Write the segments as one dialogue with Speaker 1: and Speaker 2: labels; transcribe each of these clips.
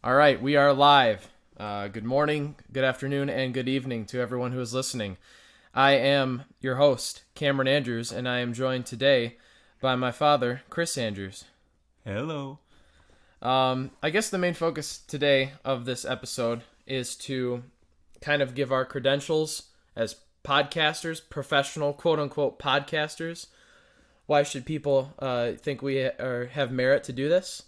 Speaker 1: All right, we are live. Good morning, good afternoon, and good evening to everyone who is listening. I am your host, Cameron Andrews, and I am joined today by my father, Chris Andrews.
Speaker 2: Hello.
Speaker 1: I guess the main focus today of this episode is to kind of give our credentials as podcasters, professional quote-unquote podcasters. Why should people think we have merit to do this?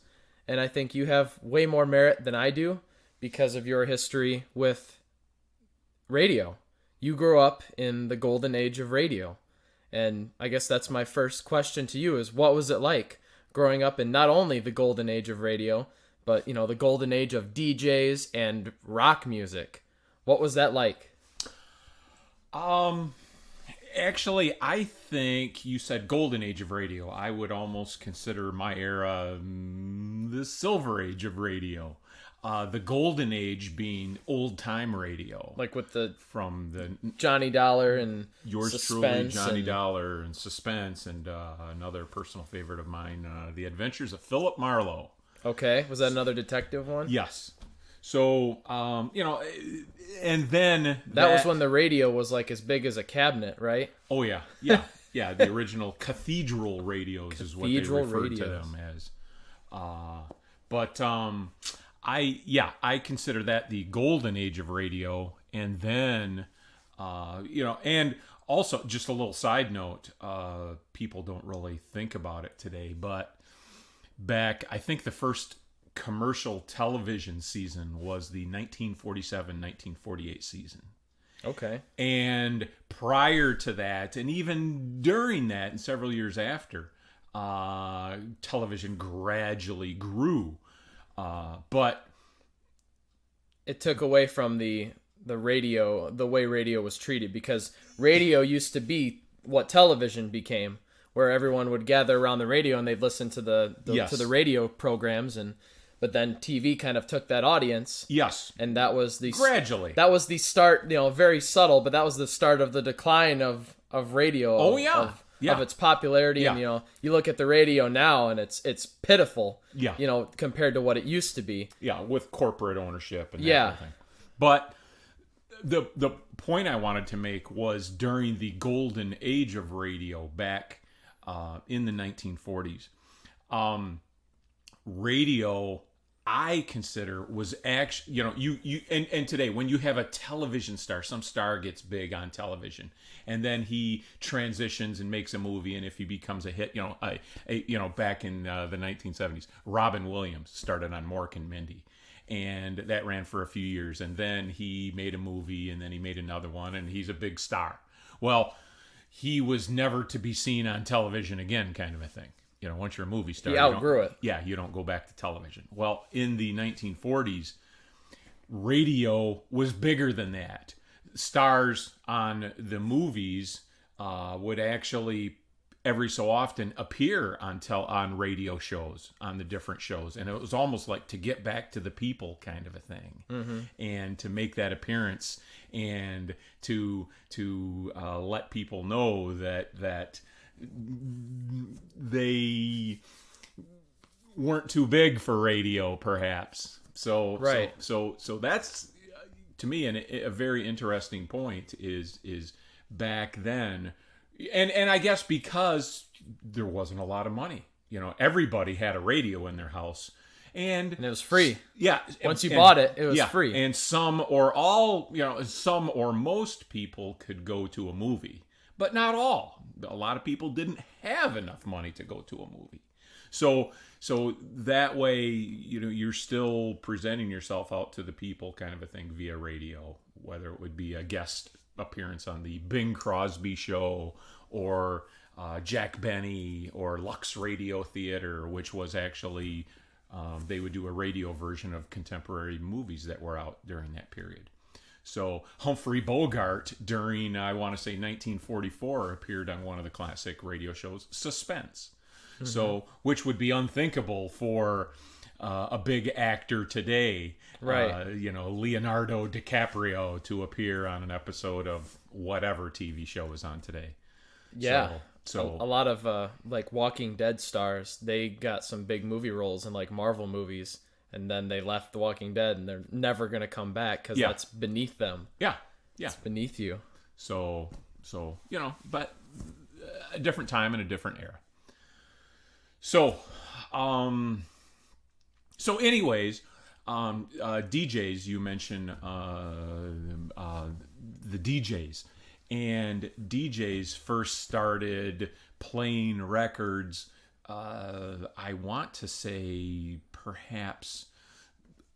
Speaker 1: And I think you have way more merit than I do because of your history with radio. You grew up in the golden age of radio. And I guess that's my first question to you is what was it like growing up in not only the golden age of radio, but, the golden age of DJs and rock music? What was that like?
Speaker 2: Actually, I think you said golden age of radio. I would almost consider my era the silver age of radio. The golden age being old time radio,
Speaker 1: Like with the
Speaker 2: from the
Speaker 1: Johnny Dollar and
Speaker 2: yours truly,
Speaker 1: Suspense
Speaker 2: Johnny
Speaker 1: and-
Speaker 2: Dollar and Suspense, and another personal favorite of mine, The Adventures of Philip Marlowe.
Speaker 1: Okay, was that another detective one?
Speaker 2: Yes. So, and then
Speaker 1: That was when the radio was like as big as a cabinet, right?
Speaker 2: Oh yeah, yeah, yeah. The original cathedral radios is what they
Speaker 1: Cathedral
Speaker 2: referred to
Speaker 1: radios.
Speaker 2: them as. I consider that the golden age of radio, and then, and also just a little side note. People don't really think about it today, but back, I think the first commercial television season was the 1947-1948 season.
Speaker 1: Okay.
Speaker 2: And prior to that, and even during that, and several years after, television gradually grew. But
Speaker 1: It took away from the radio, the way radio was treated, because radio used to be what television became, where everyone would gather around the radio and they'd listen to the
Speaker 2: Yes.
Speaker 1: to the radio programs, but then TV kind of took that audience,
Speaker 2: yes,
Speaker 1: and that was the
Speaker 2: gradually.
Speaker 1: that was the start, very subtle, but that was the start of the decline of radio.
Speaker 2: Oh,
Speaker 1: of,
Speaker 2: yeah.
Speaker 1: of,
Speaker 2: Yeah.
Speaker 1: of its popularity, and
Speaker 2: Yeah.
Speaker 1: you look at the radio now, and it's pitiful.
Speaker 2: Yeah.
Speaker 1: Compared to what it used to be.
Speaker 2: Yeah, with corporate ownership and that
Speaker 1: Yeah.
Speaker 2: kind of thing. But the point I wanted to make was during the golden age of radio back in the 1940s, radio, I consider, was actually, and today when you have a television star, some star gets big on television, and then he transitions and makes a movie, and if he becomes a hit, back in the 1970s, Robin Williams started on Mork and Mindy, and that ran for a few years, and then he made a movie, and then he made another one, and he's a big star. Well, he was never to be seen on television again, kind of a thing. Once you're a movie star,
Speaker 1: He outgrew it.
Speaker 2: Yeah, you don't go back to television. Well, in the 1940s, radio was bigger than that. Stars on the movies would actually every so often appear on radio shows, on the different shows, and it was almost like to get back to the people kind of a thing, and to make that appearance and to let people know that they weren't too big for radio, perhaps. So
Speaker 1: Right.
Speaker 2: So that's to me a very interesting point is back then, and I guess because there wasn't a lot of money, everybody had a radio in their house, and
Speaker 1: it was free.
Speaker 2: yeah.
Speaker 1: Once you bought it, it was
Speaker 2: yeah,
Speaker 1: free.
Speaker 2: and some or most people could go to a movie, but not all. A lot of people didn't have enough money to go to a movie. So that way, you're still presenting yourself out to the people kind of a thing via radio, whether it would be a guest appearance on the Bing Crosby show or Jack Benny or Lux Radio Theater, which was actually, they would do a radio version of contemporary movies that were out during that period. So Humphrey Bogart during, I want to say 1944, appeared on one of the classic radio shows, Suspense. Mm-hmm. So, which would be unthinkable for a big actor today,
Speaker 1: right?
Speaker 2: Leonardo DiCaprio to appear on an episode of whatever TV show is on today.
Speaker 1: Yeah.
Speaker 2: So
Speaker 1: a lot of like Walking Dead stars, they got some big movie roles in like Marvel movies, and then they left The Walking Dead, and they're never gonna come back because that's beneath them.
Speaker 2: Yeah.
Speaker 1: It's beneath you.
Speaker 2: So but a different time and a different era. So, anyways, DJs, you mentioned the DJs, and DJs first started playing records. I want to say perhaps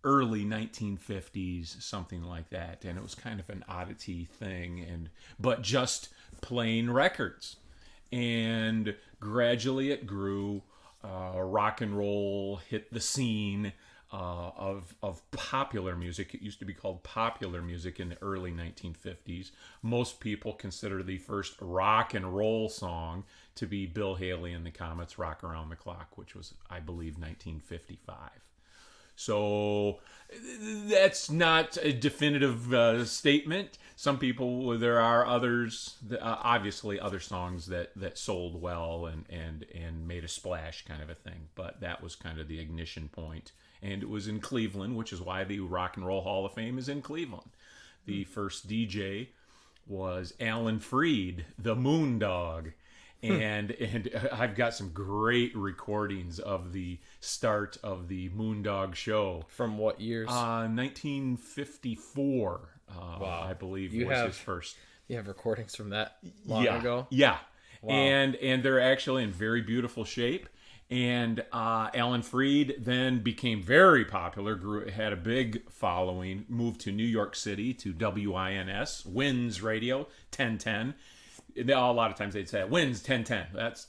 Speaker 2: early 1950s, something like that, and it was kind of an oddity thing, but just playing records, and gradually it grew. Rock and roll hit the scene of popular music. It used to be called popular music in the early 1950s. Most people consider the first rock and roll song to be Bill Haley and the Comets' Rock Around the Clock, which was, I believe, 1955. So that's not a definitive statement. Some people, there are others, obviously other songs that sold well and made a splash, kind of a thing. But that was kind of the ignition point. And it was in Cleveland, which is why the Rock and Roll Hall of Fame is in Cleveland. The first DJ was Alan Freed, the Moondog. And I've got some great recordings of the start of the Moondog show.
Speaker 1: From what years?
Speaker 2: 1954, wow. I believe, his first.
Speaker 1: You have recordings from that long ago?
Speaker 2: Yeah.
Speaker 1: Wow.
Speaker 2: And they're actually in very beautiful shape. And Alan Freed then became very popular, had a big following, moved to New York City to WINS, WINS Radio, 1010. A lot of times they'd say WINS 1010. That's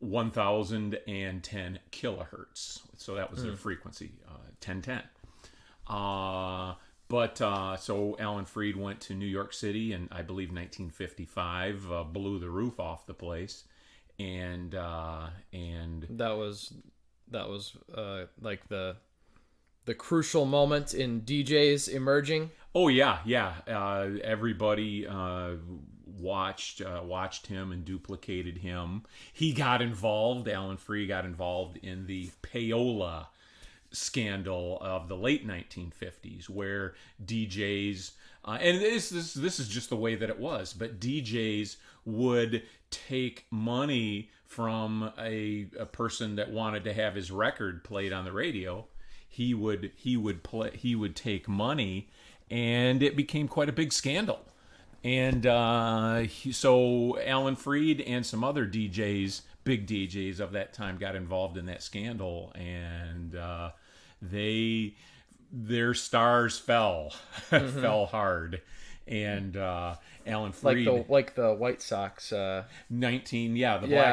Speaker 2: 1010 kilohertz. So that was their frequency, 1010. So Alan Freed went to New York City in, I believe, 1955, blew the roof off the place, and
Speaker 1: that was like the crucial moment in DJs emerging.
Speaker 2: Oh yeah. Everybody watched him and duplicated him. He got involved. Alan Freed got involved in the payola scandal of the late 1950s, where DJs and this is just the way that it was, but DJs would take money from a person that wanted to have his record played on the radio. He would take money, and it became quite a big scandal. And so Alan Freed and some other DJs, big DJs of that time, got involved in that scandal, and their stars fell hard. And Alan Freed,
Speaker 1: like the White Sox,
Speaker 2: Black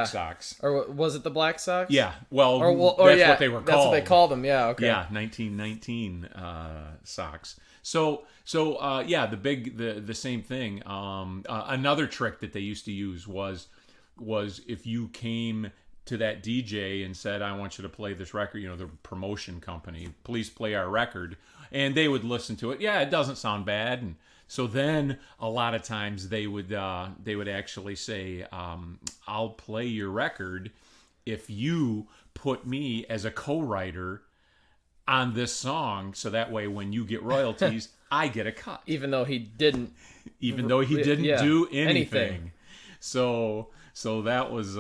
Speaker 2: Sox,
Speaker 1: or was it the Black Sox?
Speaker 2: Yeah, well, that's what they were called.
Speaker 1: That's what they called them. Yeah, okay.
Speaker 2: Yeah, 1919 Sox. So the same thing. Another trick that they used to use was if you came to that DJ and said, "I want you to play this record," the promotion company, "Please play our record," and they would listen to it. Yeah, it doesn't sound bad, and so then a lot of times they would actually say, "I'll play your record if you put me as a co-writer on this song, so that way when you get royalties, I get a cut." Even though he didn't do anything. So that was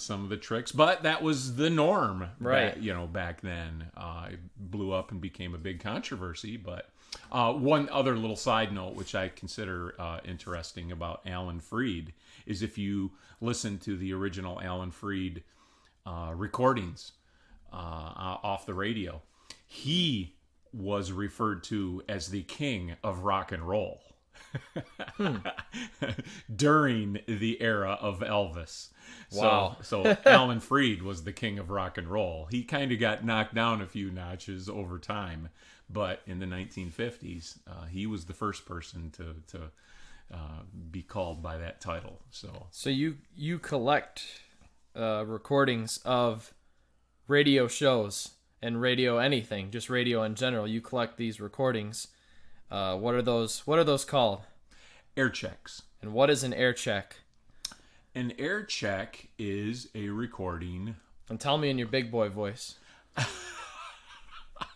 Speaker 2: some of the tricks, but that was the norm,
Speaker 1: right?
Speaker 2: Back then. It blew up and became a big controversy. But one other little side note, which I consider interesting about Alan Freed, is if you listen to the original Alan Freed recordings off the radio, he was referred to as the king of rock and roll. During the era of Elvis.
Speaker 1: Wow.
Speaker 2: So Alan Freed was the king of rock and roll. He kind of got knocked down a few notches over time, but in the 1950s, he was the first person to be called by that title. So
Speaker 1: you collect recordings of radio shows and radio anything, just radio in general. You collect these recordings. What are those called?
Speaker 2: Airchecks.
Speaker 1: And what is an aircheck?
Speaker 2: An aircheck is a recording
Speaker 1: And tell me in your big boy voice.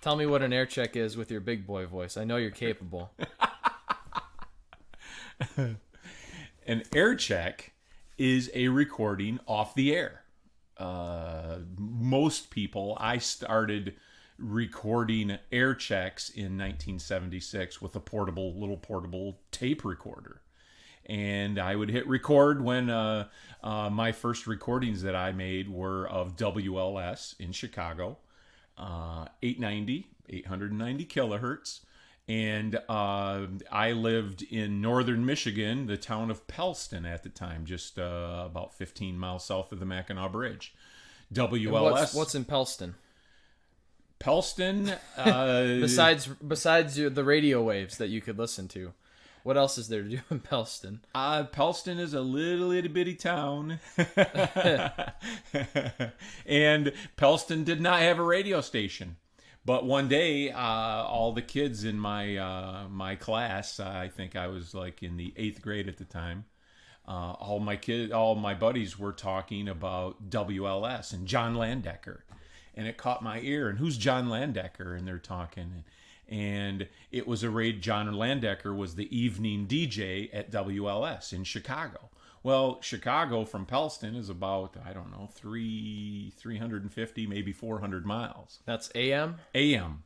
Speaker 1: Tell me what an air check is with your big boy voice. I know you're capable.
Speaker 2: An air check is a recording off the air. Most people, I started recording air checks in 1976 with a little portable tape recorder. And I would hit record when my first recordings that I made were of WLS in Chicago, 890 kilohertz. And I lived in northern Michigan, the town of Pellston at the time, just about 15 miles south of the Mackinac Bridge. WLS.
Speaker 1: What's in Pellston?
Speaker 2: Pellston.
Speaker 1: Besides the radio waves that you could listen to, what else is there to do in Pellston?
Speaker 2: Pellston is a little itty bitty town, and Pellston did not have a radio station. But one day, all the kids in my class, I think I was like in the 8th grade at the time, all my buddies were talking about WLS and John Landecker, and it caught my ear. And who's John Landecker? And they're talking, and it was John Landecker was the evening DJ at WLS in Chicago. Well, Chicago from Pellston is about, I don't know, 350, maybe 400 miles.
Speaker 1: That's AM?
Speaker 2: AM.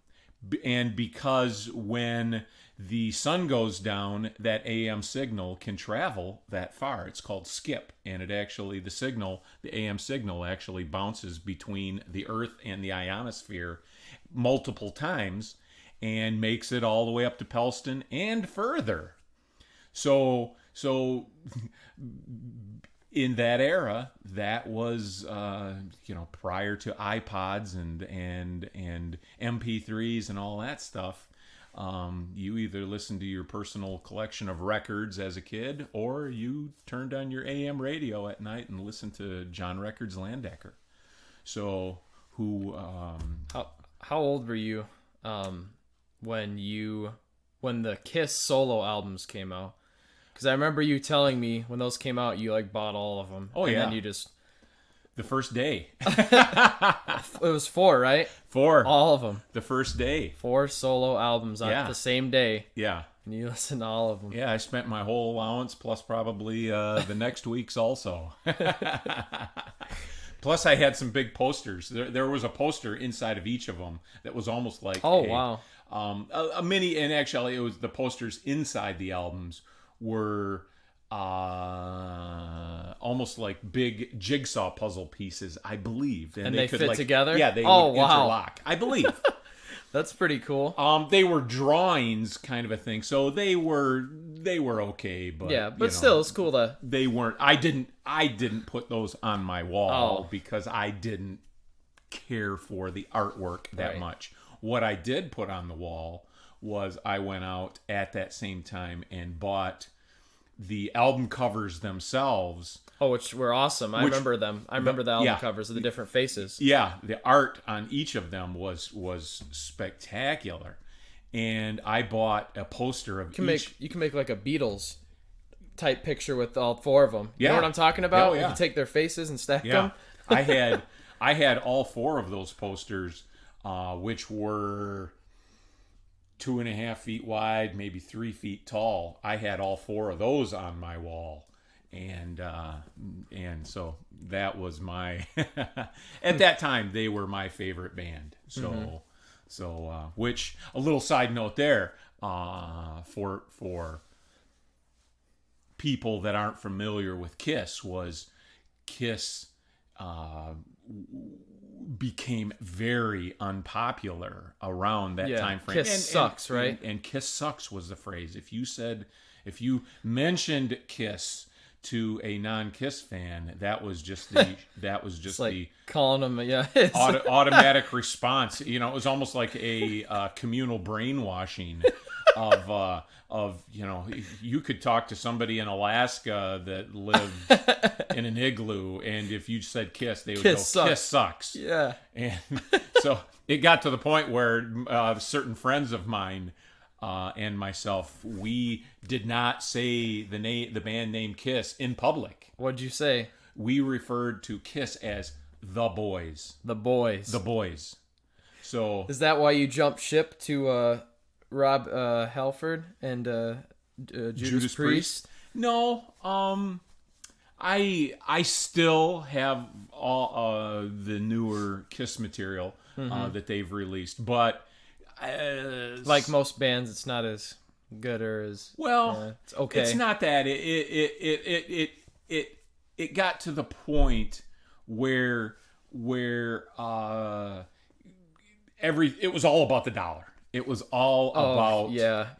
Speaker 2: And because when the sun goes down, that AM signal can travel that far. It's called skip. And the AM signal actually bounces between the Earth and the ionosphere multiple times and makes it all the way up to Pellston and further. So in that era, that was prior to iPods and MP3s and all that stuff. You either listened to your personal collection of records as a kid, or you turned on your AM radio at night and listened to John Records Landecker. So
Speaker 1: how old were you when the Kiss solo albums came out? Because I remember you telling me when those came out, you like bought all of them.
Speaker 2: Oh,
Speaker 1: and
Speaker 2: yeah.
Speaker 1: Then you just...
Speaker 2: The first day.
Speaker 1: It was 4, right?
Speaker 2: 4.
Speaker 1: All of them.
Speaker 2: The first day.
Speaker 1: 4 solo albums on the same day.
Speaker 2: Yeah.
Speaker 1: And you listened to all of them.
Speaker 2: Yeah, I spent my whole allowance plus probably the next week's also. Plus, I had some big posters. There was a poster inside of each of them that was almost like
Speaker 1: wow.
Speaker 2: A mini, and actually it was the posters inside the albums were almost like big jigsaw puzzle pieces, I believe.
Speaker 1: And they fit together?
Speaker 2: Yeah, they would interlock, I believe.
Speaker 1: That's pretty cool.
Speaker 2: They were drawings kind of a thing, so they were okay, but
Speaker 1: yeah, but still, it's cool to...
Speaker 2: They weren't. I didn't put those on my wall because I didn't care for the artwork that much. What I did put on the wall was I went out at that same time and bought the album covers themselves.
Speaker 1: Oh, which were awesome. I remember them. I remember the album covers of the different faces.
Speaker 2: Yeah, the art on each of them was spectacular. And I bought a poster of each.
Speaker 1: You can make like a Beatles type picture with all 4 of them. You
Speaker 2: Yeah.
Speaker 1: know what I'm talking about?
Speaker 2: Oh, yeah.
Speaker 1: You take their faces and stack them.
Speaker 2: I had all 4 of those posters, which were 2.5 feet wide, maybe 3 feet tall. I had all 4 of those on my wall, and so that was my at that time they were my favorite band. So which, a little side note there, for people that aren't familiar with Kiss, was Kiss became very unpopular around that time frame.
Speaker 1: Kiss sucks, right?
Speaker 2: And Kiss sucks was the phrase. If you mentioned Kiss to a non-Kiss fan, that was just the
Speaker 1: calling them,
Speaker 2: automatic response. It was almost like a communal brainwashing of you could talk to somebody in Alaska that lived in an igloo, and if you said Kiss, they would go, Kiss sucks.
Speaker 1: Yeah.
Speaker 2: And so it got to the point where certain friends of mine and myself, we did not say the band name Kiss in public.
Speaker 1: What'd you say?
Speaker 2: We referred to Kiss as The Boys.
Speaker 1: The Boys.
Speaker 2: The Boys. So
Speaker 1: is that why you jumped ship to Rob Halford and Judas Priest?
Speaker 2: No. I still have all the newer Kiss material that they've released, but
Speaker 1: like most bands, it's not as good or as it's okay.
Speaker 2: It's not that it got to the point where it was all about the dollar. It was all about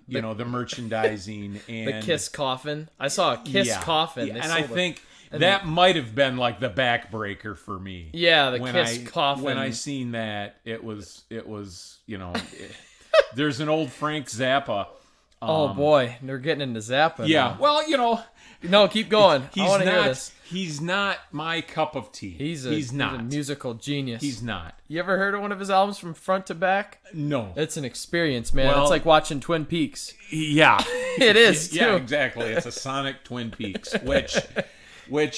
Speaker 2: the merchandising and
Speaker 1: the Kiss coffin. I saw a Kiss coffin,
Speaker 2: and I think that might have been like the backbreaker for me.
Speaker 1: Yeah, the Kiss coffin.
Speaker 2: When I seen that, it was there's an old Frank Zappa.
Speaker 1: Oh boy, they're getting into Zappa.
Speaker 2: Yeah,
Speaker 1: now.
Speaker 2: Well,
Speaker 1: no, keep going. I want to hear this.
Speaker 2: He's not my cup of tea.
Speaker 1: He's
Speaker 2: not
Speaker 1: a musical genius.
Speaker 2: He's not.
Speaker 1: You ever heard of one of his albums from front to back?
Speaker 2: No.
Speaker 1: It's an experience, man.
Speaker 2: Well,
Speaker 1: it's like watching Twin Peaks.
Speaker 2: Yeah.
Speaker 1: It is, too.
Speaker 2: Yeah, exactly. It's a sonic Twin Peaks, which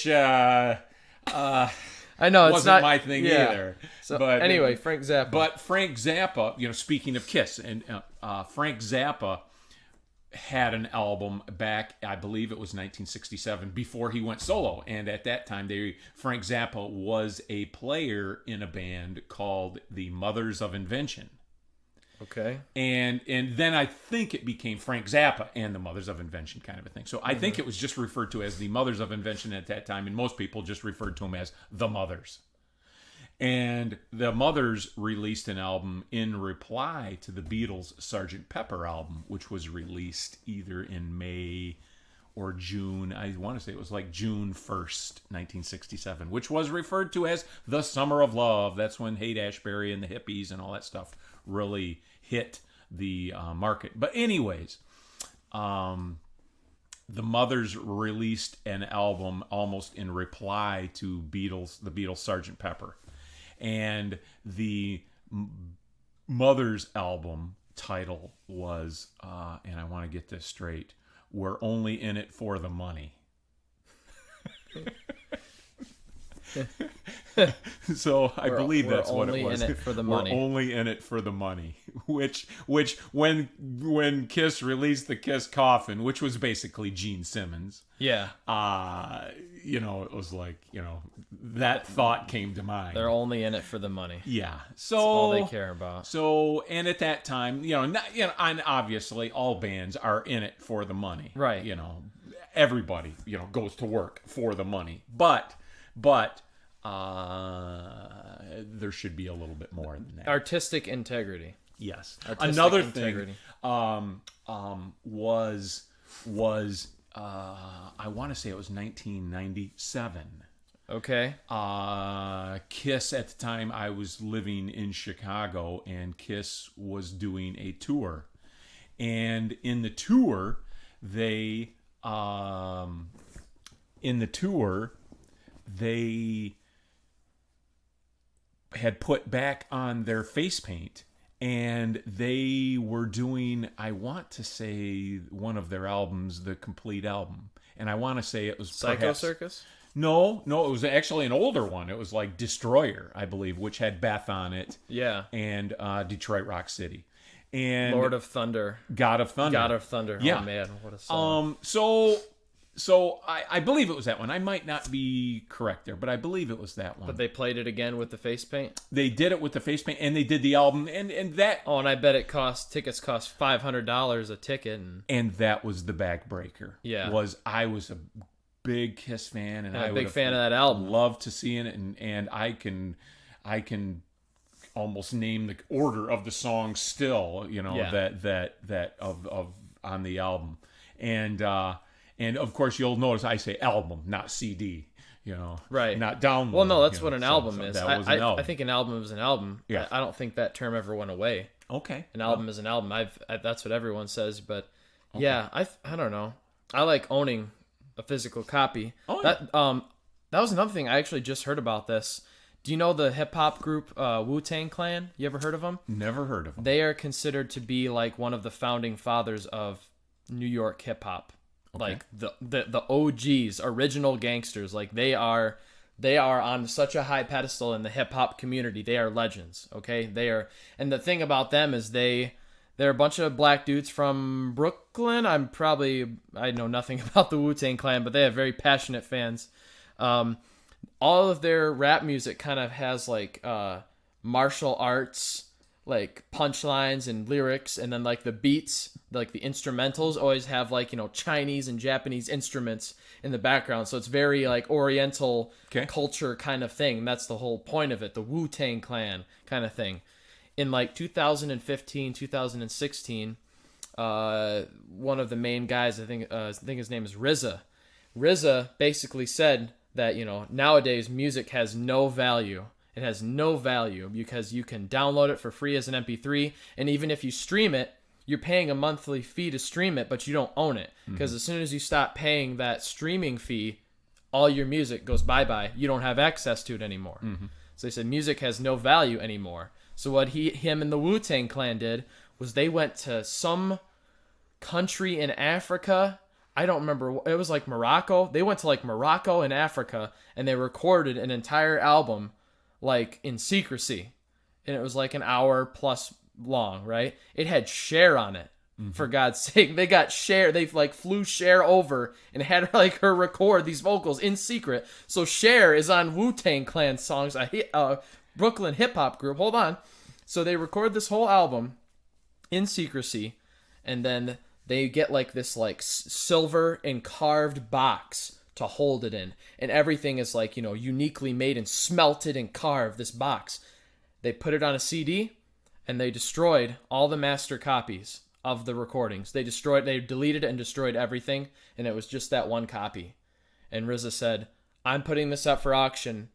Speaker 2: I
Speaker 1: know it's
Speaker 2: wasn't
Speaker 1: not
Speaker 2: my thing either.
Speaker 1: So
Speaker 2: but
Speaker 1: anyway, Frank Zappa.
Speaker 2: But Frank Zappa, speaking of Kiss, and Frank Zappa had an album back, I believe it was 1967, before he went solo. And at that time, Frank Zappa was a player in a band called the Mothers of Invention.
Speaker 1: Okay.
Speaker 2: And then I think it became Frank Zappa and the Mothers of Invention kind of a thing. So I think it was just referred to as the Mothers of Invention at that time, and most people just referred to them as the Mothers. And the Mothers released an album in reply to the Beatles' Sgt. Pepper album, which was released either in May or June. I want to say it was like June 1st, 1967, which was referred to as the Summer of Love. That's when Haight-Ashbury and the hippies and all that stuff really hit the market. But anyways, the Mothers released an album almost in reply to the Beatles' Sgt. Pepper. And the Mothers album title was, and I want to get this straight, "We're Only in It for the Money." So I believe that's what it was.
Speaker 1: We're only in it for the money.
Speaker 2: We're only in it for the money. Which when Kiss released the Kiss Coffin, which was basically Gene Simmons.
Speaker 1: Yeah.
Speaker 2: It was like, that thought came to mind.
Speaker 1: They're only in it for the money.
Speaker 2: Yeah. So
Speaker 1: that's all they care about.
Speaker 2: So, and at that time, and obviously all bands are in it for the money.
Speaker 1: Right.
Speaker 2: Everybody, goes to work for the money. But there should be a little bit more than that.
Speaker 1: Artistic integrity.
Speaker 2: Yes.
Speaker 1: Artistic
Speaker 2: Another
Speaker 1: integrity.
Speaker 2: thing was I want to say it was 1997.
Speaker 1: Okay.
Speaker 2: Kiss, at the time I was living in Chicago, and Kiss was doing a tour. And in the tour, they had put back on their face paint, and they were doing, I want to say, one of their albums, the complete album. And I want to say it was
Speaker 1: Psycho Circus?
Speaker 2: No, it was actually an older one. It was like Destroyer, I believe, which had Beth on it.
Speaker 1: Yeah.
Speaker 2: And Detroit Rock City. And
Speaker 1: Lord of Thunder.
Speaker 2: God of Thunder.
Speaker 1: God of Thunder.
Speaker 2: Yeah.
Speaker 1: Oh, man, what a song.
Speaker 2: So I believe it was that one. I might not be correct there, but I believe it was that one.
Speaker 1: But they played it again with the face paint?
Speaker 2: They did it with the face paint, and they did the album, and that...
Speaker 1: Oh, and I bet tickets cost $500 a ticket.
Speaker 2: And that was the backbreaker.
Speaker 1: Yeah.
Speaker 2: I was a big Kiss fan, and I
Speaker 1: a big fan of that album.
Speaker 2: Loved to see it, and I can almost name the order of the songs still, that of on the album. And of course, you'll notice I say album, not CD,
Speaker 1: right?
Speaker 2: Not download.
Speaker 1: Well, no, that's what an album is.
Speaker 2: That was an album.
Speaker 1: I think an album is an album.
Speaker 2: Yeah.
Speaker 1: I don't think that term ever went away.
Speaker 2: Okay.
Speaker 1: An album is an album. That's what everyone says. But yeah, I don't know. I like owning a physical copy.
Speaker 2: Oh, yeah.
Speaker 1: That was another thing. I actually just heard about this. Do you know the hip hop group Wu-Tang Clan? You ever heard of them?
Speaker 2: Never heard of them.
Speaker 1: They are considered to be like one of the founding fathers of New York hip hop. Okay. Like the OGs, original gangsters. Like they are They are on such a high pedestal in the hip hop community. They are legends. Okay, they are, and the thing about them is they're a bunch of black dudes from Brooklyn. I know nothing about the Wu-Tang Clan, but they have very passionate fans. All of their rap music kind of has like martial arts, like punchlines and lyrics, and then like the beats, like the instrumentals always have like, Chinese and Japanese instruments in the background. So it's very like Oriental culture kind of thing. And that's the whole point of it, the Wu-Tang Clan kind of thing. In like 2015, 2016, one of the main guys, I think his name is RZA. RZA basically said that, nowadays music has no value. It has no value because you can download it for free as an MP3, and even if you stream it, you're paying a monthly fee to stream it, but you don't own it. Because as soon as you stop paying that streaming fee, all your music goes bye-bye. You don't have access to it anymore. So they said music has no value anymore. So what him and the Wu-Tang Clan did was they went to some country in Africa. I don't remember. It was like Morocco. They went to like Morocco and Africa, and they recorded an entire album like in secrecy. And it was like an hour plus long, right? It had Cher on it. For God's sake. They got Cher. They like flew Cher over and had like her record these vocals in secret. So Cher is on Wu-Tang Clan songs, a Brooklyn hip hop group. Hold on. So they record this whole album in secrecy, and then they get like this like silver and carved box to hold it in, and everything is like, uniquely made and smelted and carved, this box. They put it on a CD, and they destroyed all the master copies of the recordings. They deleted and destroyed everything, and it was just that one copy. And RZA said, I'm putting this up for auction,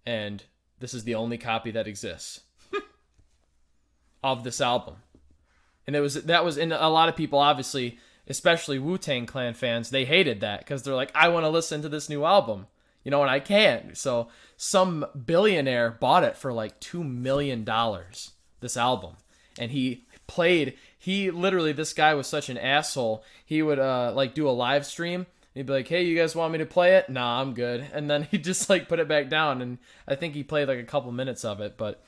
Speaker 1: and this is the only copy that exists of this album. And that was in a lot of people, obviously, especially Wu-Tang Clan fans, they hated that because they're like, I want to listen to this new album, and I can't. So some billionaire bought it for like $2 million, this album. And this guy was such an asshole. He would like do a live stream. He'd be like, hey, you guys want me to play it? Nah, I'm good. And then he'd just like put it back down. And I think he played like a couple minutes of it. But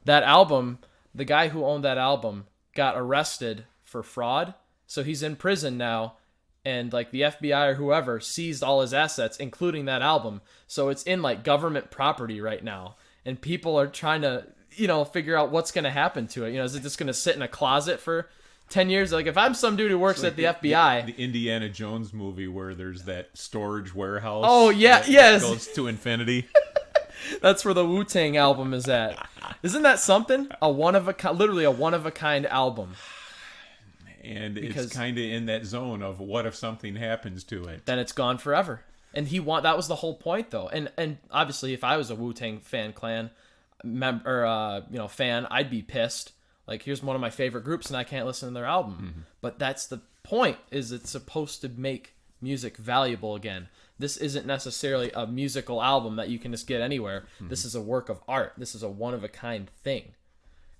Speaker 1: that album, the guy who owned that album got arrested for fraud. So he's in prison now. And like the FBI or whoever seized all his assets, including that album. So it's in like government property right now. And people are trying to, figure out what's going to happen to it. Is it just going to sit in a closet for 10 years? Like if I'm some dude who works at the FBI.
Speaker 2: The Indiana Jones movie where there's that storage warehouse.
Speaker 1: Oh, yeah, yes.
Speaker 2: That goes to infinity.
Speaker 1: That's where the Wu-Tang album is at. Isn't that something? Literally a one-of-a-kind album.
Speaker 2: And it's kind of in that zone of what if something happens to it?
Speaker 1: Then it's gone forever. And that was the whole point, though. And obviously, if I was a Wu-Tang fan, I'd be pissed. Like, here's one of my favorite groups, and I can't listen to their album. But that's the point, is it's supposed to make music valuable again. This isn't necessarily a musical album that you can just get anywhere. This is a work of art. This is a one-of-a-kind thing,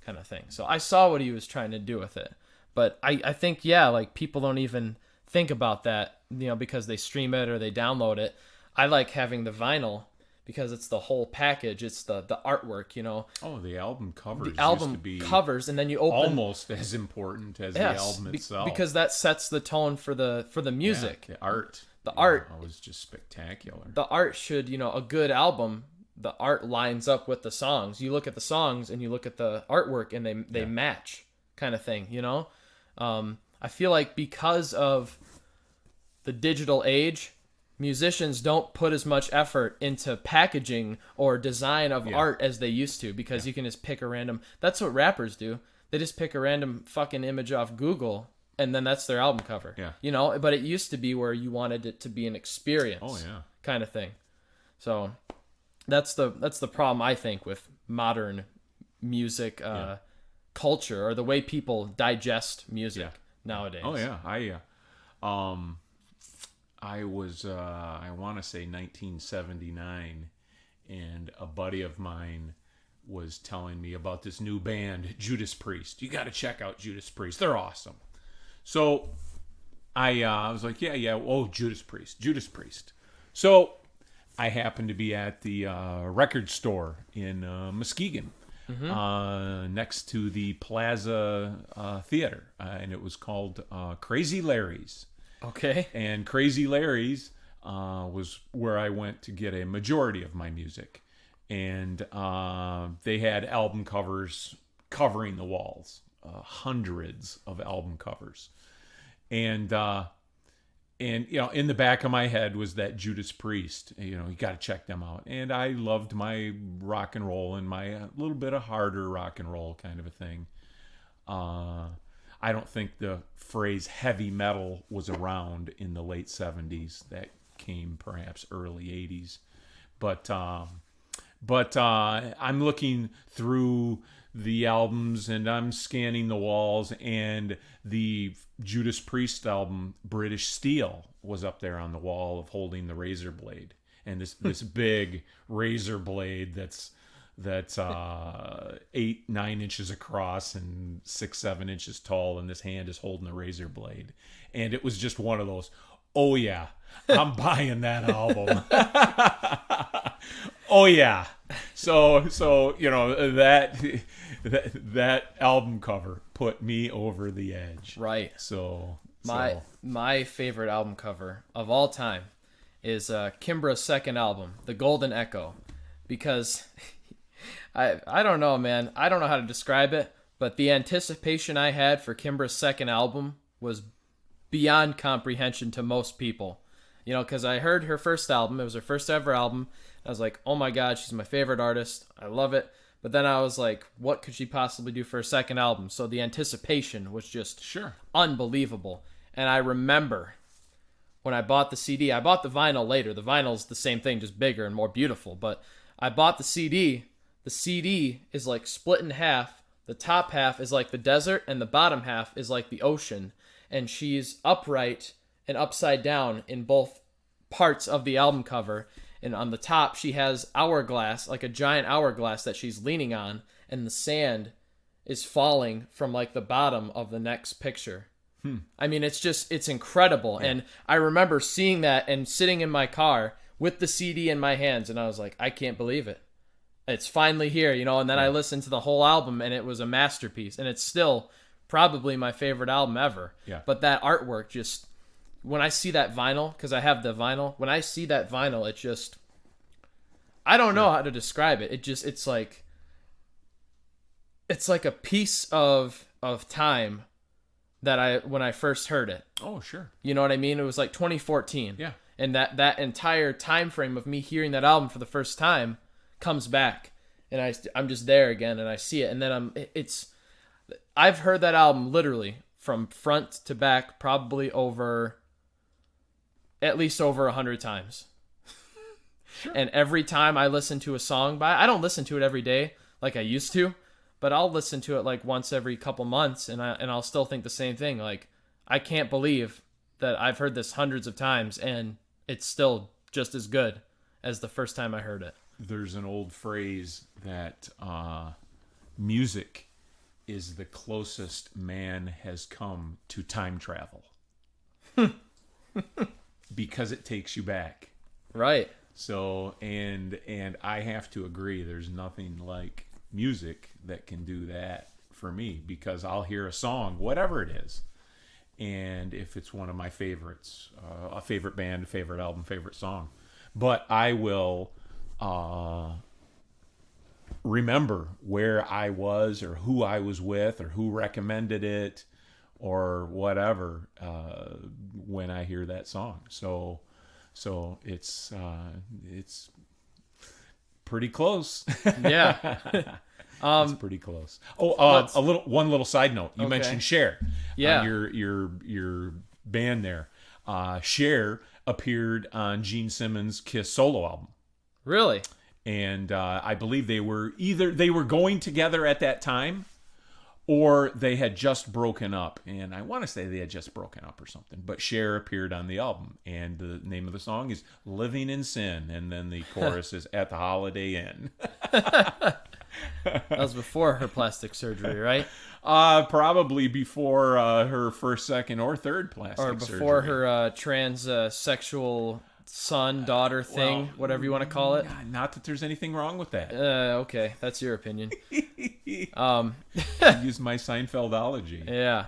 Speaker 1: kind of thing. So I saw what he was trying to do with it. But I think, like, people don't even think about that, because they stream it or they download it. I like having the vinyl because it's the whole package. It's the artwork,
Speaker 2: Oh, the album covers.
Speaker 1: The album
Speaker 2: used to be
Speaker 1: covers, and then you open
Speaker 2: almost as important as the album itself.
Speaker 1: Because that sets the tone for the music.
Speaker 2: Yeah, the art.
Speaker 1: The art
Speaker 2: was just spectacular.
Speaker 1: The art should, a good album, the art lines up with the songs. You look at the songs and you look at the artwork, and they match, kind of thing, I feel like because of the digital age, musicians don't put as much effort into packaging or design of art as they used to, because you can just pick a random. That's what rappers do. They just pick a random fucking image off Google, and then that's their album cover. Yeah. But it used to be where you wanted it to be an experience.
Speaker 2: Oh yeah.
Speaker 1: Kind of thing. So that's the problem, I think, with modern music culture, or the way people digest music nowadays.
Speaker 2: Oh yeah. I was I want to say 1979, and a buddy of mine was telling me about this new band, Judas Priest. You got to check out Judas Priest. They're awesome. So I was like, yeah. Oh, Judas Priest. So I happened to be at the record store in Muskegon, next to the Plaza Theater, and it was called Crazy Larry's.
Speaker 1: Okay.
Speaker 2: And Crazy Larry's was where I went to get a majority of my music. And they had album covers covering the walls, hundreds of album covers. And in the back of my head was that Judas Priest. You got to check them out. And I loved my rock and roll and my little bit of harder rock and roll kind of a thing. I don't think the phrase heavy metal was around in the late 70s. That came perhaps early 80s. But I'm looking through the albums and I'm scanning the walls, and the Judas Priest album British Steel was up there on the wall of holding the razor blade, and this big razor blade that's 8-9 inches across and 6-7 inches tall, and this hand is holding the razor blade, and it was just one of those, oh yeah, I'm buying that album. Oh yeah. So that album cover put me over the edge.
Speaker 1: Right.
Speaker 2: So
Speaker 1: my favorite album cover of all time is Kimbra's second album, The Golden Echo, because I don't know, man. I don't know how to describe it, but the anticipation I had for Kimbra's second album was beyond comprehension to most people. Because I heard her first album. It was her first ever album. I was like, oh my God, she's my favorite artist. I love it. But then I was like, what could she possibly do for her second album? So the anticipation was just unbelievable. And I remember when I bought the CD, I bought the vinyl later. The vinyl's the same thing, just bigger and more beautiful. But I bought the CD. The CD is like split in half. The top half is like the desert and the bottom half is like the ocean. And she's upright and upside down in both parts of the album cover. And on the top, she has hourglass, like a giant hourglass that she's leaning on, and the sand is falling from like the bottom of the next picture. I mean, it's incredible. Yeah. And I remember seeing that and sitting in my car with the CD in my hands, and I was like, I can't believe it. It's finally here, and then I listened to the whole album, and it was a masterpiece. And it's still probably my favorite album ever. Yeah. But that artwork just... When I see that vinyl, because I have the vinyl, when I see that vinyl, it just, I don't know how to describe it. It's like a piece of time that when I first heard it.
Speaker 2: Oh, sure.
Speaker 1: You know what I mean? It was like 2014.
Speaker 2: Yeah.
Speaker 1: And that entire time frame of me hearing that album for the first time comes back, and I'm just there again, and I see it, and then I've heard that album literally from front to back probably at least over 100 times. Sure. And every time I listen to a song I don't listen to it every day like I used to, but I'll listen to it like once every couple months, and I'll still think the same thing. Like, I can't believe that I've heard this hundreds of times and it's still just as good as the first time I heard it.
Speaker 2: There's an old phrase that music is the closest man has come to time travel. Because it takes you back.
Speaker 1: Right.
Speaker 2: So, and I have to agree, there's nothing like music that can do that for me, because I'll hear a song, whatever it is, and if it's one of my favorites, a favorite band, a favorite album, favorite song, but I will remember where I was or who I was with or who recommended it or whatever when I hear that song. So it's pretty close.
Speaker 1: Yeah.
Speaker 2: It's pretty close. One little side note. You mentioned Cher.
Speaker 1: Yeah.
Speaker 2: Your band there. Cher appeared on Gene Simmons' Kiss solo album.
Speaker 1: Really?
Speaker 2: And I believe they were going together at that time, or they had just broken up. And I want to say they had just broken up or something. But Cher appeared on the album, and the name of the song is "Living in Sin," and then the chorus is "At the Holiday Inn."
Speaker 1: That was before her plastic surgery, right?
Speaker 2: Probably before her first, second, or third plastic surgery.
Speaker 1: Or before her transsexual son, daughter thing, whatever you want to call it.
Speaker 2: Not that there's anything wrong with that.
Speaker 1: Okay, that's your opinion.
Speaker 2: Use my Seinfeldology.
Speaker 1: Yeah.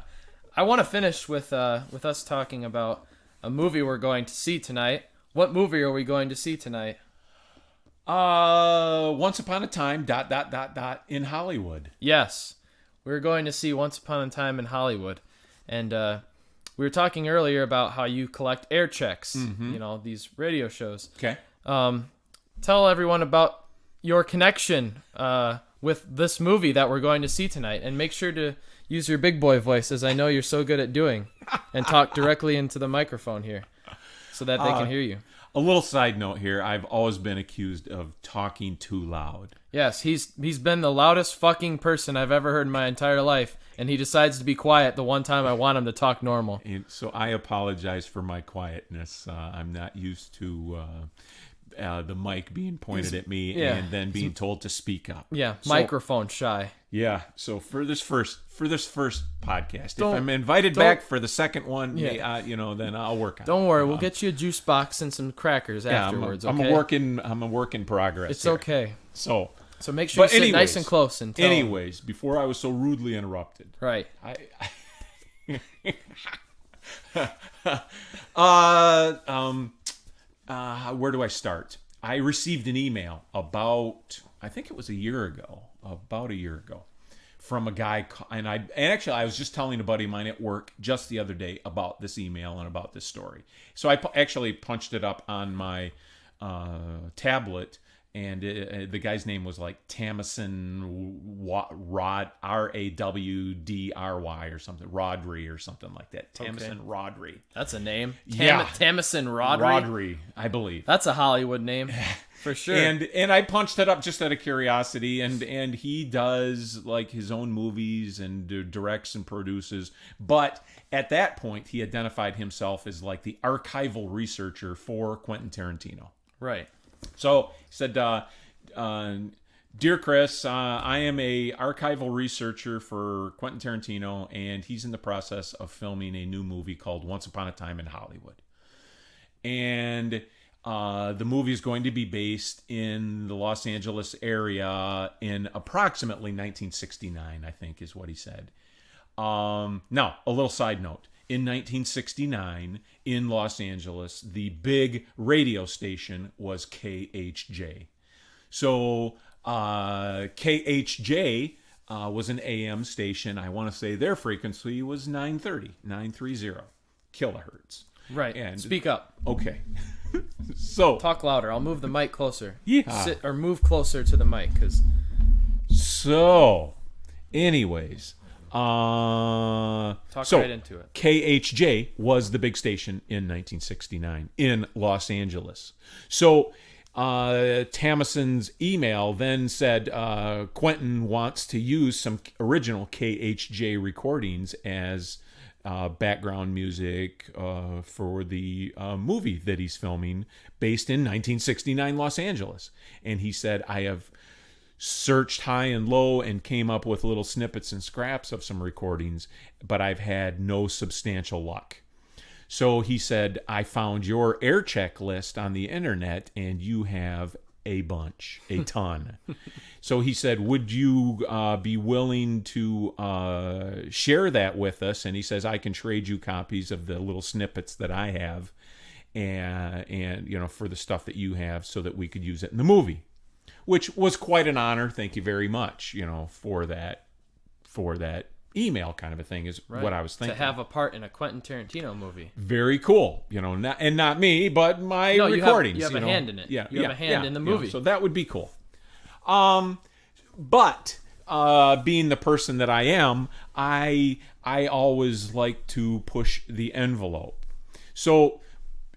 Speaker 1: I want to finish with us talking about a movie we're going to see tonight. What movie are we going to see tonight?
Speaker 2: Once Upon a Time, ... in Hollywood.
Speaker 1: Yes. We're going to see Once Upon a Time in Hollywood. And we were talking earlier about how you collect Airchecks, these radio shows.
Speaker 2: Okay.
Speaker 1: Tell everyone about your connection with this movie that we're going to see tonight. And make sure to use your big boy voice, as I know you're so good at doing, and talk directly into the microphone here so that they can hear you.
Speaker 2: A little side note here. I've always been accused of talking too loud.
Speaker 1: Yes, he's been the loudest fucking person I've ever heard in my entire life, and he decides to be quiet the one time I want him to talk normal.
Speaker 2: And so I apologize for my quietness. I'm not used to the mic being pointed at me and then being told to speak up.
Speaker 1: Yeah, microphone shy.
Speaker 2: Yeah. So for this first podcast, if I'm invited back for the second one, then I'll work on it.
Speaker 1: Don't worry, we'll get you a juice box and some crackers afterwards.
Speaker 2: I'm a work in progress.
Speaker 1: It's
Speaker 2: here.
Speaker 1: okay.
Speaker 2: So
Speaker 1: make sure you sit nice and close and tell
Speaker 2: anyways, before I was so rudely interrupted.
Speaker 1: Right.
Speaker 2: Where do I start? I received an email about I think it was about a year ago, from a guy, and actually I was just telling a buddy of mine at work just the other day about this email and about this story. So I actually punched it up on my tablet, and the guy's name was like Tamison Rod, Rawdry or something, Rodri or something like that. Tamison Rodri.
Speaker 1: That's a name.
Speaker 2: Yeah.
Speaker 1: Tamison Rodri.
Speaker 2: Rodri, I believe.
Speaker 1: That's a Hollywood name for sure.
Speaker 2: And I punched it up just out of curiosity, and he does like his own movies and directs and produces, but at that point he identified himself as like the archival researcher for Quentin Tarantino.
Speaker 1: Right.
Speaker 2: So he said, "Dear Chris, I am a archival researcher for Quentin Tarantino, and he's in the process of filming a new movie called Once Upon a Time in Hollywood. And the movie is going to be based in the Los Angeles area in approximately 1969, I think is what he said. Now, a little side note. In 1969, in Los Angeles, the big radio station was KHJ. So KHJ was an AM station. I want to say their frequency was 930 kilohertz.
Speaker 1: Right. And speak up.
Speaker 2: Okay. So
Speaker 1: talk louder. I'll move the mic closer.
Speaker 2: Yeah.
Speaker 1: Sit or move closer to the mic, because.
Speaker 2: So, anyways. Talk
Speaker 1: right into it.
Speaker 2: KHJ was the big station in 1969 in Los Angeles. So Tamison's email then said Quentin wants to use some original KHJ recordings as background music for the movie that he's filming based in 1969 Los Angeles. And he said, I have searched high and low and came up with little snippets and scraps of some recordings, but I've had no substantial luck. So he said, I found your Aircheck list on the internet, and you have a ton. So he said, would you be willing to share that with us? And he says, I can trade you copies of the little snippets that I have and for the stuff that you have so that we could use it in the movie. Which was quite an honor. Thank you very much, for that email kind of a thing is right. What I was thinking.
Speaker 1: To have a part in a Quentin Tarantino movie.
Speaker 2: Very cool. Not me, but my recordings.
Speaker 1: You have a hand in it.
Speaker 2: Yeah,
Speaker 1: you have a hand in the movie.
Speaker 2: So that would be cool. But being the person that I am, I always like to push the envelope. So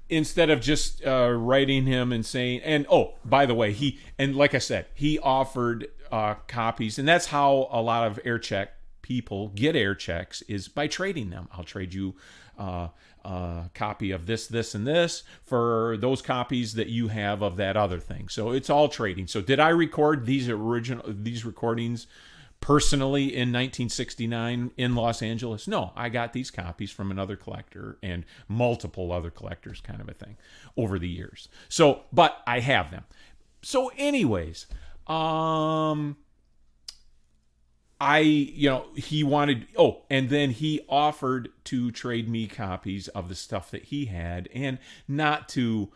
Speaker 2: instead of just writing him and saying, and by the way, like I said, he offered copies, and that's how a lot of Aircheck people get Airchecks, is by trading them. I'll trade you a copy of this, and this for those copies that you have of that other thing. So it's all trading. So did I record these recordings personally in 1969 in Los Angeles. No, I got these copies from another collector and multiple other collectors, kind of a thing, over the years. So, but I have them. So anyways, he wanted, and then he offered to trade me copies of the stuff that he had, and not to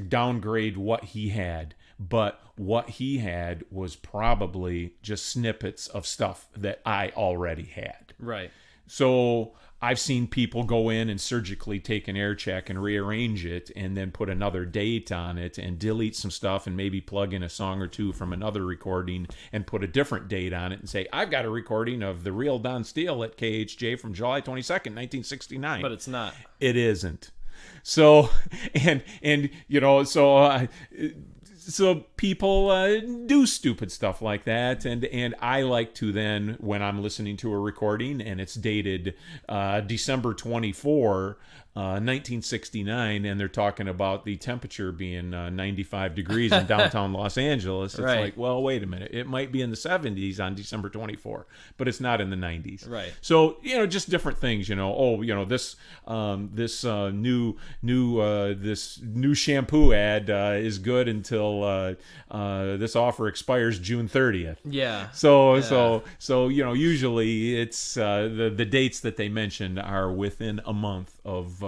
Speaker 2: downgrade what he had, but what he had was probably just snippets of stuff that I already had.
Speaker 1: Right.
Speaker 2: So I've seen people go in and surgically take an Aircheck and rearrange it and then put another date on it and delete some stuff and maybe plug in a song or two from another recording and put a different date on it and say, I've got a recording of The Real Don Steele at KHJ from July 22nd, 1969.
Speaker 1: But it's not.
Speaker 2: It isn't. So, so people do stupid stuff like that, and I like to then, when I'm listening to a recording and it's dated December 24, 1969, and they're talking about the temperature being 95 degrees in downtown Los Angeles, it's like, well, wait a minute, it might be in the 70s on December 24, but it's not in the 90s.
Speaker 1: Right.
Speaker 2: So, just different things, this new shampoo ad is good until this offer expires June 30th.
Speaker 1: Yeah.
Speaker 2: So usually it's the dates that they mentioned are within a month of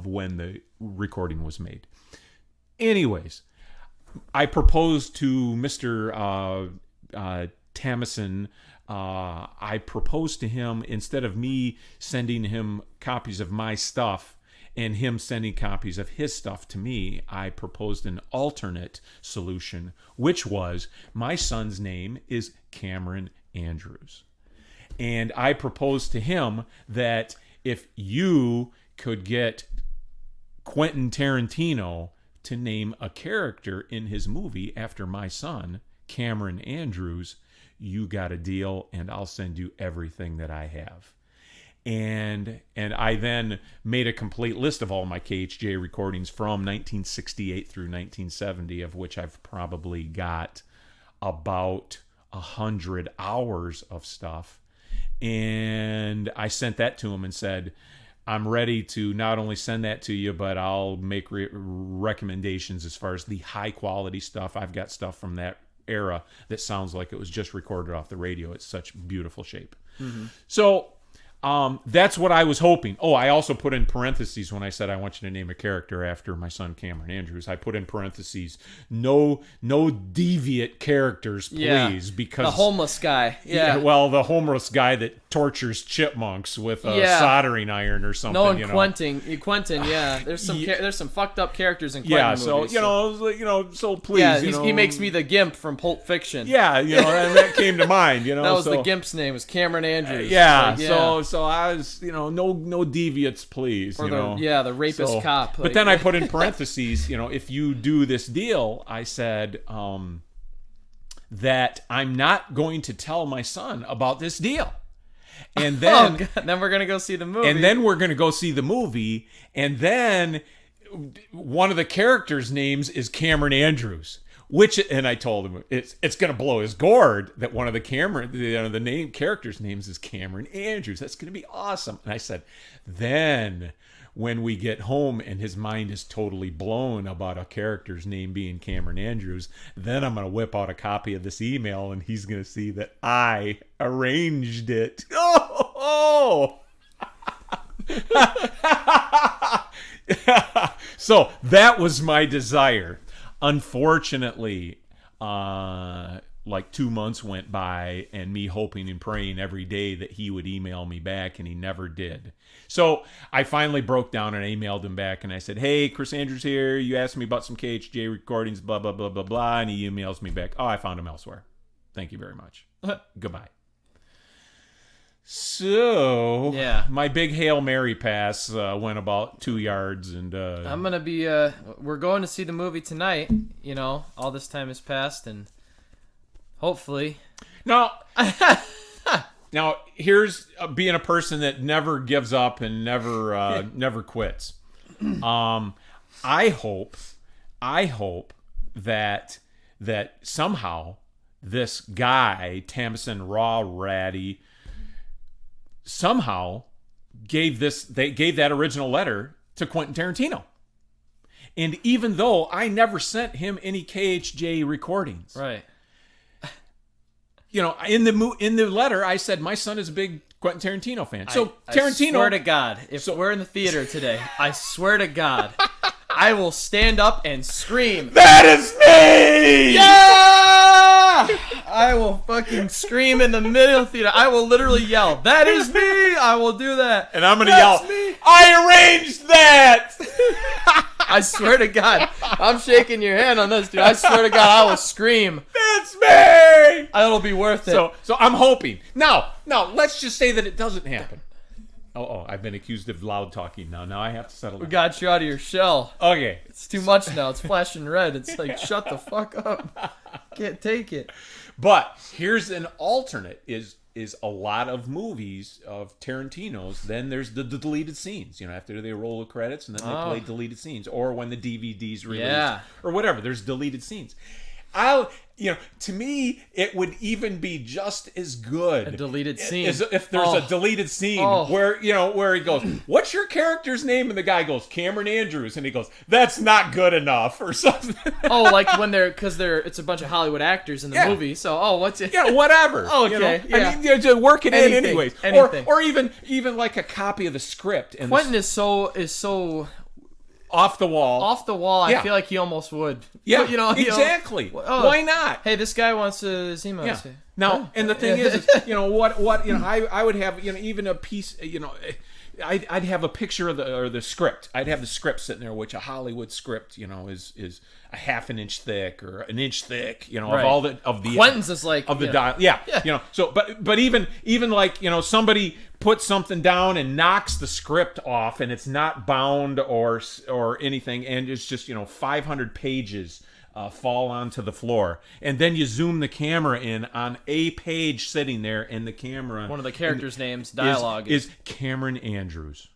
Speaker 2: when the recording was made. Anyways, I proposed to Mr. Tamison. I proposed to him, instead of me sending him copies of my stuff and him sending copies of his stuff to me, I proposed an alternate solution, which was, my son's name is Cameron Andrews. And I proposed to him that if you could get Quentin Tarantino to name a character in his movie after my son, Cameron Andrews, you got a deal, and I'll send you everything that I have. And I then made a complete list of all my KHJ recordings from 1968 through 1970, of which I've probably got about 100 hours of stuff. And I sent that to him and said, I'm ready to not only send that to you, but I'll make recommendations as far as the high quality stuff. I've got stuff from that era that sounds like it was just recorded off the radio. It's such beautiful shape. Mm-hmm. So that's what I was hoping. Oh, I also put in parentheses when I said I want you to name a character after my son Cameron Andrews. I put in parentheses, no deviant characters, please, because
Speaker 1: the homeless guy. Yeah.
Speaker 2: Well, the homeless guy that tortures chipmunks with a soldering iron or something.
Speaker 1: No, and Quentin. Yeah. There's some fucked up characters in Quentin movies.
Speaker 2: So so please.
Speaker 1: Yeah, he makes me the Gimp from Pulp Fiction.
Speaker 2: Yeah, and that came to mind.
Speaker 1: That was the Gimp's name, was Cameron Andrews.
Speaker 2: So I was, no deviants, please.
Speaker 1: The rapist cop.
Speaker 2: But then I put in parentheses, if you do this deal, I said that I'm not going to tell my son about this deal. And then,
Speaker 1: then we're gonna go see the movie.
Speaker 2: And then one of the characters' names is Cameron Andrews. And I told him it's going to blow his gourd that one of the characters' names is Cameron Andrews. That's going to be awesome. And I said, then when we get home and his mind is totally blown about a character's name being Cameron Andrews, then I'm going to whip out a copy of this email and he's going to see that I arranged it. Oh! So that was my desire. Unfortunately, like 2 months went by and me hoping and praying every day that he would email me back, and he never did. So I finally broke down and I emailed him back and I said, hey, Chris Andrews here. You asked me about some KHJ recordings, blah, blah, blah, blah, blah. And he emails me back, oh, I found him elsewhere. Thank you very much. Goodbye. So, my big Hail Mary pass went about 2 yards, and
Speaker 1: I'm gonna be. We're going to see the movie tonight. All this time has passed, and hopefully,
Speaker 2: now here's being a person that never gives up and never quits. I hope that somehow this guy, Tamsin Rawratty, somehow gave that original letter to Quentin Tarantino. And even though I never sent him any KHJ recordings,
Speaker 1: Right.
Speaker 2: You know, in the letter I said my son is a big Quentin Tarantino fan. So Tarantino,
Speaker 1: I swear to God, if we're in the theater today, I swear to God, I will stand up and scream,
Speaker 2: "That is me!"
Speaker 1: Yeah! I will fucking scream in the middle of the theater. I will literally yell, "That is me!" I will do that.
Speaker 2: And I'm going to yell,
Speaker 1: Me.
Speaker 2: "I arranged that!"
Speaker 1: I swear to God, I'm shaking your hand on this, dude. I swear to God, I will scream.
Speaker 2: That's me!
Speaker 1: It'll be worth it.
Speaker 2: So I'm hoping. Now, let's just say that it doesn't happen. Oh, I've been accused of loud talking now. Now I have to settle down.
Speaker 1: We got you out of your shell.
Speaker 2: Okay.
Speaker 1: It's too much now. It's flashing red. It's like, shut the fuck up. Can't take it.
Speaker 2: But here's an alternate is a lot of movies of Tarantino's, then there's the deleted scenes, you know, after they roll the credits and then they play deleted scenes, or when the DVD's released or whatever, there's deleted scenes. To me, it would even be just as good.
Speaker 1: A deleted scene.
Speaker 2: As if there's a deleted scene where he goes, "What's your character's name?" And the guy goes, "Cameron Andrews." And he goes, "That's not good enough," or something.
Speaker 1: Like when it's a bunch of Hollywood actors in the movie. So, what's it?
Speaker 2: Yeah, whatever.
Speaker 1: Okay.
Speaker 2: You know?
Speaker 1: Yeah.
Speaker 2: I mean, just work it in anyways.
Speaker 1: Anything.
Speaker 2: Or even like a copy of the script. And
Speaker 1: Quentin is so
Speaker 2: off the wall.
Speaker 1: Off the wall.
Speaker 2: Yeah.
Speaker 1: I feel like he almost would.
Speaker 2: Yeah,
Speaker 1: exactly.
Speaker 2: Why not?
Speaker 1: Hey, this guy wants to see my.
Speaker 2: Yeah. Now, and the thing is, I would have, even a piece, I'd have a picture of the script. I'd have the script sitting there, which a Hollywood script, is a half an inch thick or an inch thick,
Speaker 1: right.
Speaker 2: of all the
Speaker 1: Quentin's is like
Speaker 2: of the dial. Yeah. So, but even like, somebody puts something down and knocks the script off, and it's not bound or anything, and it's just 500 pages. Fall onto the floor, and then you zoom the camera in on a page sitting there, and the camera,
Speaker 1: one of the characters' names, dialogue
Speaker 2: is Cameron Andrews.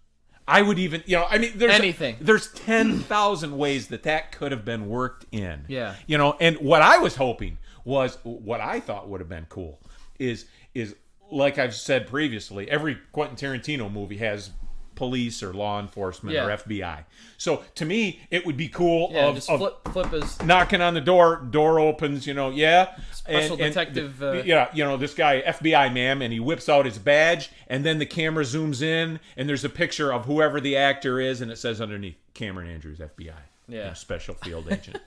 Speaker 2: I would even, there's
Speaker 1: anything.
Speaker 2: There's 10,000 ways that could have been worked in.
Speaker 1: Yeah.
Speaker 2: And what I was hoping was, what I thought would have been cool is like I've said previously, every Quentin Tarantino movie has police or law enforcement or FBI. So to me, it would be cool
Speaker 1: flip his
Speaker 2: knocking on the door opens,
Speaker 1: special detective.
Speaker 2: This guy, FBI ma'am, and he whips out his badge, and then the camera zooms in, and there's a picture of whoever the actor is, and it says underneath, Cameron Andrews, FBI.
Speaker 1: Yeah.
Speaker 2: Special field agent.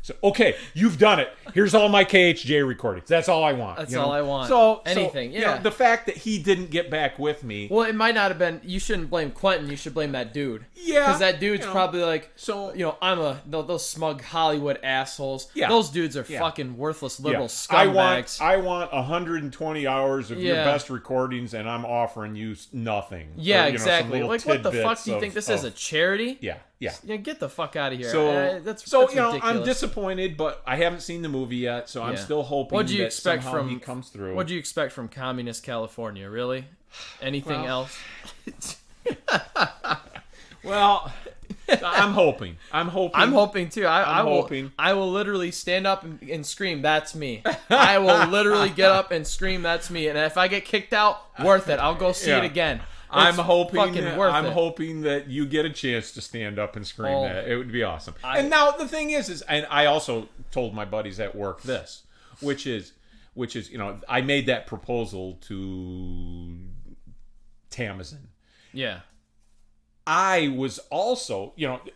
Speaker 2: So okay, you've done it. Here's all my KHJ recordings. That's all I want.
Speaker 1: That's all I want.
Speaker 2: So
Speaker 1: anything.
Speaker 2: The fact that he didn't get back with me.
Speaker 1: Well, it might not have been. You shouldn't blame Quentin. You should blame that dude.
Speaker 2: Yeah.
Speaker 1: Because that dude's probably like.
Speaker 2: So
Speaker 1: those smug Hollywood assholes.
Speaker 2: Yeah.
Speaker 1: Those dudes are fucking worthless liberal scumbags.
Speaker 2: I want 120 hours of your best recordings, and I'm offering you nothing.
Speaker 1: Yeah,
Speaker 2: or,
Speaker 1: exactly. Like, what the fuck do you think this is? A charity?
Speaker 2: Yeah.
Speaker 1: Get the fuck out of here.
Speaker 2: That's ridiculous. I'm disappointed, but I haven't seen the movie yet, so I'm still hoping that somehow he comes through.
Speaker 1: What'd you expect from communist California? Really? Anything else?
Speaker 2: Well, I'm hoping. I'm hoping
Speaker 1: too. I will literally stand up and scream, "That's me." I will literally get up and scream, "That's me." And if I get kicked out, worth it. I'll go see it again.
Speaker 2: I'm hoping that you get a chance to stand up and scream that. It would be awesome. And now the thing is, and I also told my buddies at work this, which is, I made that proposal to Tamsin.
Speaker 1: Yeah.
Speaker 2: I was also,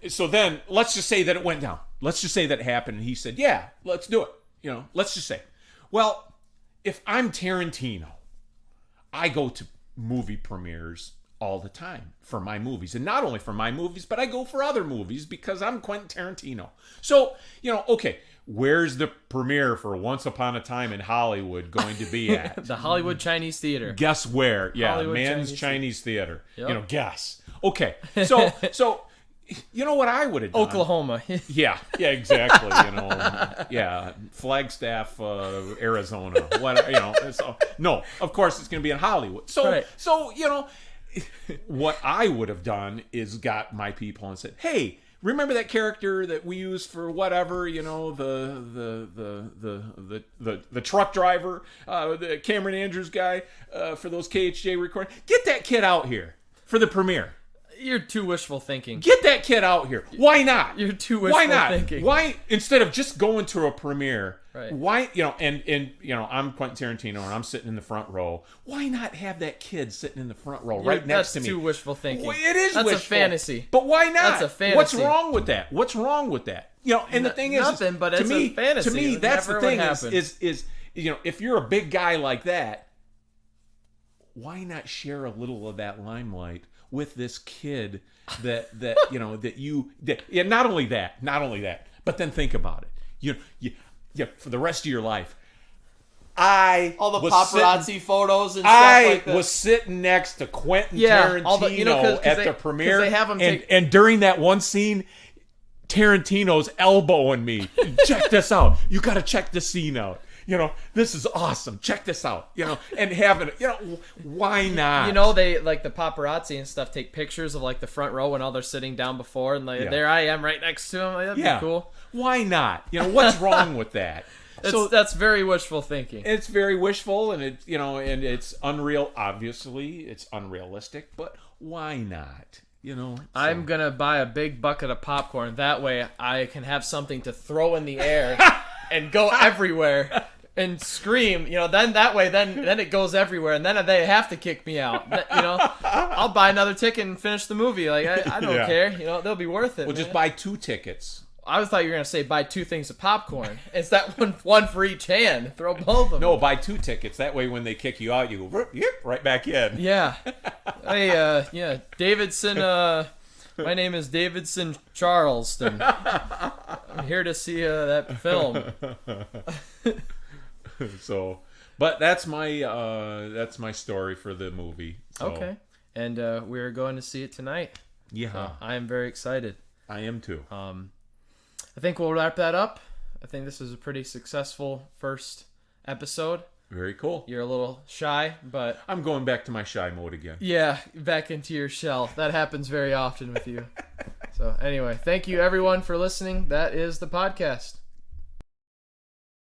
Speaker 2: so then let's just say that it went down. Let's just say that it happened, and he said, "Yeah, let's do it." Let's just say, well, if I'm Tarantino, I go to movie premieres all the time for my movies, and not only for my movies, but I go for other movies because I'm Quentin Tarantino. So okay, where's the premiere for Once Upon a Time in Hollywood going to be at?
Speaker 1: The Hollywood Chinese Theater.
Speaker 2: Guess where? Yeah,
Speaker 1: Hollywood
Speaker 2: Man's Chinese Theater.
Speaker 1: Yep.
Speaker 2: Guess. Okay, so you know what I would have done?
Speaker 1: Oklahoma.
Speaker 2: Yeah, exactly. Flagstaff, Arizona. What no, of course it's going to be in Hollywood. So what I would have done is got my people and said, "Hey, remember that character that we used for whatever, the truck driver, the Cameron Andrews guy for those KHJ recordings. Get that kid out here for the premiere.
Speaker 1: You're too wishful thinking.
Speaker 2: Get that kid out here. Why not?
Speaker 1: You're too wishful thinking.
Speaker 2: Why, instead of just going to a premiere,
Speaker 1: right.
Speaker 2: Why, and I'm Quentin Tarantino and I'm sitting in the front row. Why not have that kid sitting in the front row right next to me?
Speaker 1: That's too wishful thinking.
Speaker 2: Well, it is
Speaker 1: That's
Speaker 2: wishful.
Speaker 1: A fantasy.
Speaker 2: But why not?
Speaker 1: That's a fantasy.
Speaker 2: What's wrong with that? And the thing is,
Speaker 1: nothing, but it's a fantasy.
Speaker 2: To me, that's the thing is, if you're a big guy like that, why not share a little of that limelight with this kid that not only that, but then think about it. For the rest of your life,
Speaker 1: all the paparazzi photos and stuff like that.
Speaker 2: I was sitting next to Quentin Tarantino at the premiere,
Speaker 1: they have him
Speaker 2: and during that one scene, Tarantino's elbowing me. Check this out. You got to check this scene out. This is awesome. Check this out. And having why not?
Speaker 1: They like the paparazzi and stuff take pictures of like the front row when all they're sitting down before, and there I am right next to him. Like, that'd be cool.
Speaker 2: Why not? What's wrong with that?
Speaker 1: That's very wishful thinking.
Speaker 2: It's very wishful, and it's unreal. Obviously, it's unrealistic, but why not?
Speaker 1: I'm gonna buy a big bucket of popcorn. That way, I can have something to throw in the air and go everywhere and scream. Then that way, then it goes everywhere, and then they have to kick me out. I'll buy another ticket and finish the movie. Like I don't care. They'll be worth it.
Speaker 2: Well, just buy 2 tickets.
Speaker 1: I thought you were gonna say buy 2 things of popcorn. It's that one for each hand. Throw both of them.
Speaker 2: No, buy 2 tickets. That way, when they kick you out, you go right back in.
Speaker 1: Yeah. Hey, Davidson. My name is Davidson Charleston. I'm here to see that film.
Speaker 2: But that's my story for the movie. So.
Speaker 1: Okay, and we're going to see it tonight.
Speaker 2: Yeah,
Speaker 1: so I am very excited.
Speaker 2: I am too.
Speaker 1: I think we'll wrap that up. I think this is a pretty successful first episode.
Speaker 2: Very cool.
Speaker 1: You're a little shy, but
Speaker 2: I'm going back to my shy mode again.
Speaker 1: Yeah, back into your shell. That happens very often with you. So anyway, thank you everyone for listening. That is the podcast.